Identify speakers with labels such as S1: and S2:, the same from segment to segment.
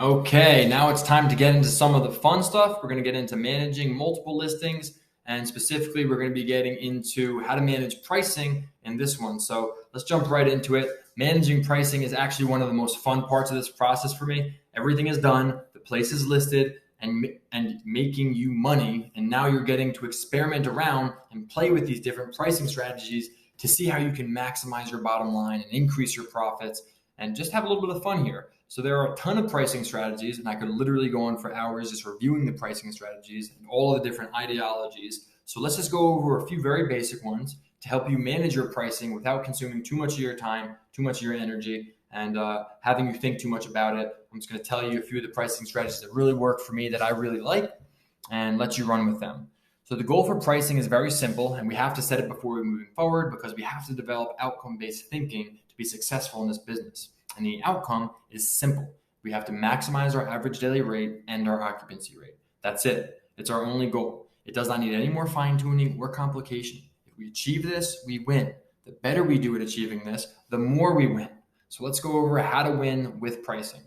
S1: Okay, now it's time to get into some of the fun stuff. We're going to get into managing multiple listings, and specifically, we're going to be getting into how to manage pricing in this one. So let's jump right into it. Managing pricing is actually one of the most fun parts of this process for me. Everything is done, the place is listed, and making you money, and now you're getting to experiment around and play with these different pricing strategies to see how you can maximize your bottom line and increase your profits and just have a little bit of fun here. So there are a ton of pricing strategies, and I could literally go on for hours just reviewing the pricing strategies and all the different ideologies. So let's just go over a few very basic ones to help you manage your pricing without consuming too much of your time, too much of your energy, and having you think too much about it. I'm just going to tell you a few of the pricing strategies that really work for me that I really like and let you run with them. So the goal for pricing is very simple, and we have to set it before we're moving forward because we have to develop outcome-based thinking to be successful in this business. And the outcome is simple. We have to maximize our average daily rate and our occupancy rate. That's it. It's our only goal. It does not need any more fine-tuning or complication. If we achieve this, we win. The better we do at achieving this, the more we win. So let's go over how to win with pricing.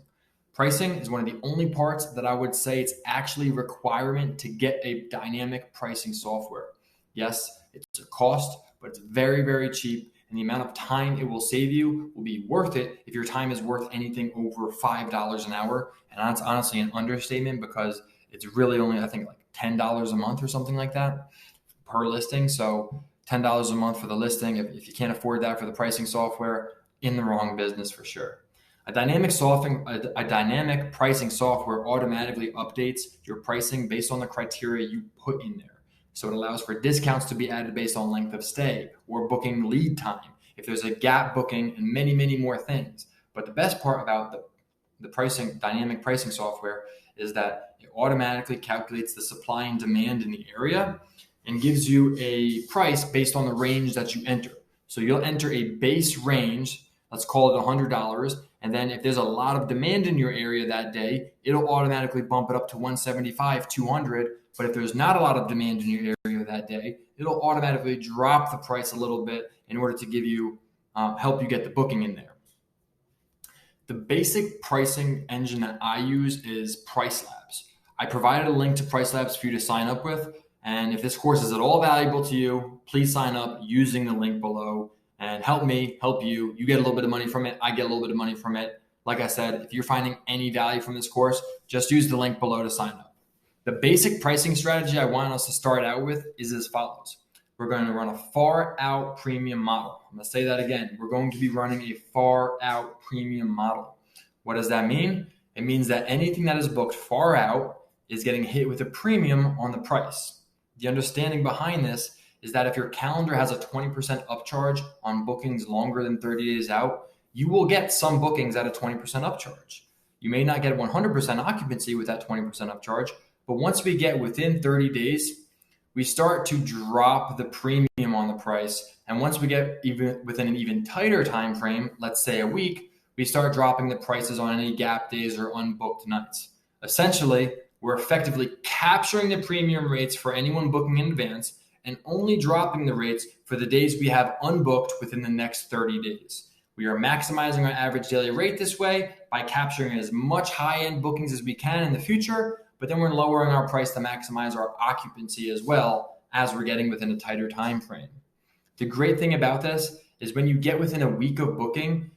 S1: Pricing is one of the only parts that I would say it's actually a requirement to get a dynamic pricing software. Yes, it's a cost, but it's very, very cheap. And the amount of time it will save you will be worth it if your time is worth anything over $5 an hour. And that's honestly an understatement because it's really only, I think, like $10 a month or something like that per listing. So $10 a month for the listing. If you can't afford that for the pricing software, in the wrong business for sure. A dynamic pricing software automatically updates your pricing based on the criteria you put in there. So it allows for discounts to be added based on length of stay or booking lead time, if there's a gap booking, and many, many more things. But the best part about the dynamic pricing software is that it automatically calculates the supply and demand in the area and gives you a price based on the range that you enter. So you'll enter a base range, let's call it $100. And then if there's a lot of demand in your area that day, it'll automatically bump it up to $175, $200. But if there's not a lot of demand in your area that day, it'll automatically drop the price a little bit in order to give you, help you get the booking in there. The basic pricing engine that I use is Price Labs. I provided a link to Price Labs for you to sign up with. And if this course is at all valuable to you, please sign up using the link below and help me, help you. You get a little bit of money from it. I get a little bit of money from it. Like I said, if you're finding any value from this course, just use the link below to sign up. The basic pricing strategy I want us to start out with is as follows. We're going to run a far out premium model. I'm going to say that again. We're going to be running a far out premium model. What does that mean? It means that anything that is booked far out is getting hit with a premium on the price. The understanding behind this is that if your calendar has a 20% upcharge on bookings longer than 30 days out, you will get some bookings at a 20% upcharge. You may not get 100% occupancy with that 20% upcharge, but once we get within 30 days, we start to drop the premium on the price. And once we get even within an even tighter time frame, let's say a week, we start dropping the prices on any gap days or unbooked nights. Essentially, we're effectively capturing the premium rates for anyone booking in advance and only dropping the rates for the days we have unbooked within the next 30 days. We are maximizing our average daily rate this way by capturing as much high-end bookings as we can in the future, but then we're lowering our price to maximize our occupancy as well as we're getting within a tighter time frame. The great thing about this is when you get within a week of booking,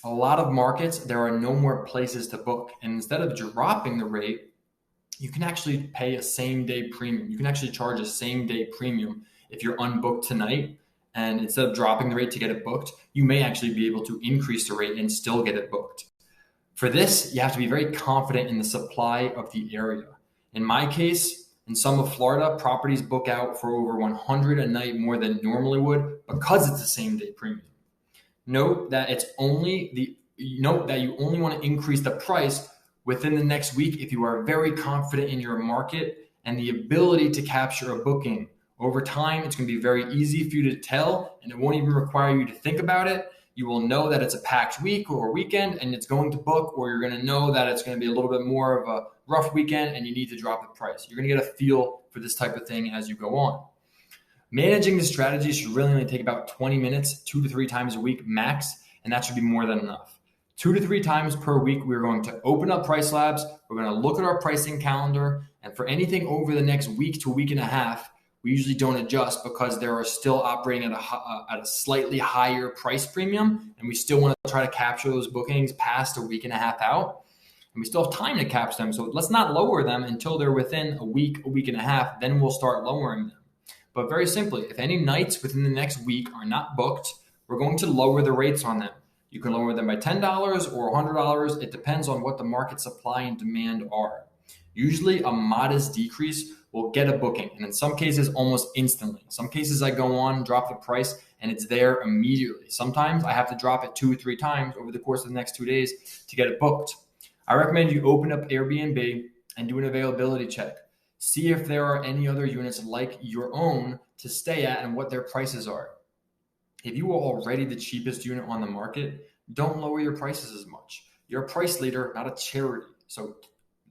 S1: a lot of markets, there are no more places to book. And instead of dropping the rate, you can actually pay a same-day premium. You can actually charge a same-day premium if you're unbooked tonight. And instead of dropping the rate to get it booked, you may actually be able to increase the rate and still get it booked. For this, you have to be very confident in the supply of the area. In my case, in some of Florida, properties book out for over 100 a night more than normally would because it's a same-day premium. Note that you only want to increase the price within the next week if you are very confident in your market and the ability to capture a booking. Over time, it's going to be very easy for you to tell, and it won't even require you to think about it. You will know that it's a packed week or a weekend and it's going to book, or you're going to know that it's going to be a little bit more of a rough weekend and you need to drop the price. You're going to get a feel for this type of thing as you go on. Managing the strategy should really only take about 20 minutes, 2 to 3 times a week max, and that should be more than enough. 2 to 3 times per week, we're going to open up Price Labs. We're going to look at our pricing calendar. And for anything over the next week to week and a half, we usually don't adjust because they are still operating at a slightly higher price premium. And we still want to try to capture those bookings past a week and a half out. And we still have time to capture them. So let's not lower them until they're within a week and a half. Then we'll start lowering them. But very simply, if any nights within the next week are not booked, we're going to lower the rates on them. You can lower them by $10 or $100. It depends on what the market supply and demand are. Usually a modest decrease will get a booking, and in some cases almost instantly. In some cases I go on, drop the price, and it's there immediately. Sometimes I have to drop it 2 or 3 times over the course of the next 2 days to get it booked. I recommend you open up Airbnb and do an availability check. See if there are any other units like your own to stay at and what their prices are. If you are already the cheapest unit on the market, don't lower your prices as much. You're a price leader, not a charity. So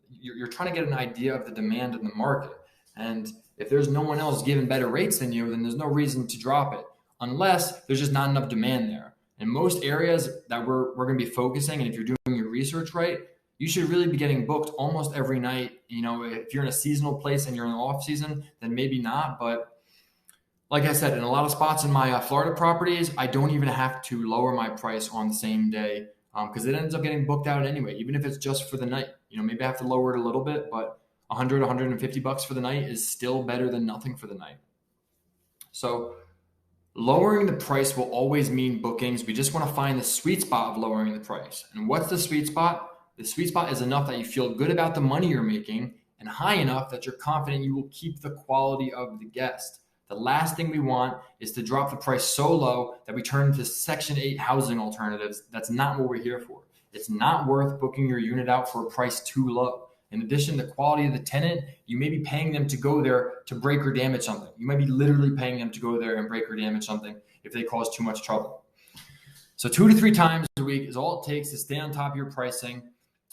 S1: you're trying to get an idea of the demand in the market. And if there's no one else giving better rates than you, then there's no reason to drop it unless there's just not enough demand there. In most areas that we're going to be focusing, and if you're doing your research right, you should really be getting booked almost every night. You know, if you're in a seasonal place and you're in the off season, then maybe not. But like I said, in a lot of spots in my Florida properties, I don't even have to lower my price on the same day because it ends up getting booked out anyway, even if it's just for the night. You know, maybe I have to lower it a little bit, but $150 for the night is still better than nothing for the night. So lowering the price will always mean bookings. We just want to find the sweet spot of lowering the price. And what's the sweet spot? The sweet spot is enough that you feel good about the money you're making and high enough that you're confident you will keep the quality of the guest. The last thing we want is to drop the price so low that we turn to Section 8 housing alternatives. That's not what we're here for. It's not worth booking your unit out for a price too low. In addition, the quality of the tenant, you may be paying them to go there to break or damage something. You might be literally paying them to go there and break or damage something if they cause too much trouble. So 2 to 3 times a week is all it takes to stay on top of your pricing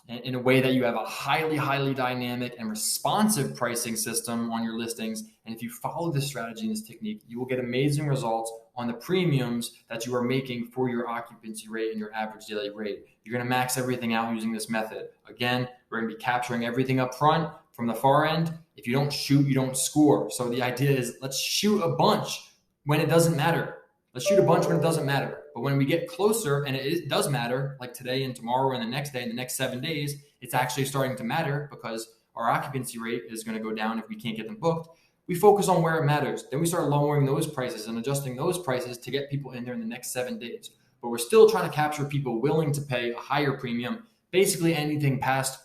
S1: in a way that you have a highly, highly dynamic and responsive pricing system on your listings. And if you follow this strategy and this technique, you will get amazing results on the premiums that you are making for your occupancy rate and your average daily rate. You're going to max everything out using this method. Again, we're going to be capturing everything up front from the far end. If you don't shoot, you don't score. So the idea is let's shoot a bunch when it doesn't matter. Let's shoot a bunch when it doesn't matter. But when we get closer and it does matter, like today and tomorrow and the next day and the next 7 days, it's actually starting to matter because our occupancy rate is going to go down if we can't get them booked. We focus on where it matters. Then we start lowering those prices and adjusting those prices to get people in there in the next 7 days. But we're still trying to capture people willing to pay a higher premium, basically anything past,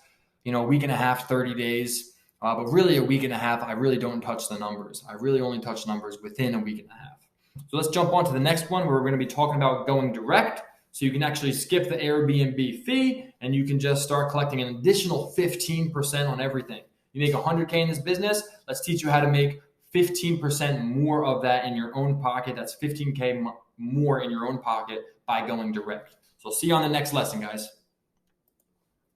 S1: a week and a half, 30 days. But really a week and a half, I really don't touch the numbers. I really only touch numbers within a week and a half. So let's jump on to the next one where we're going to be talking about going direct. So you can actually skip the Airbnb fee and you can just start collecting an additional 15% on everything. You make $100K in this business. Let's teach you how to make 15% more of that in your own pocket. That's $15K more in your own pocket by going direct. So see you on the next lesson, guys.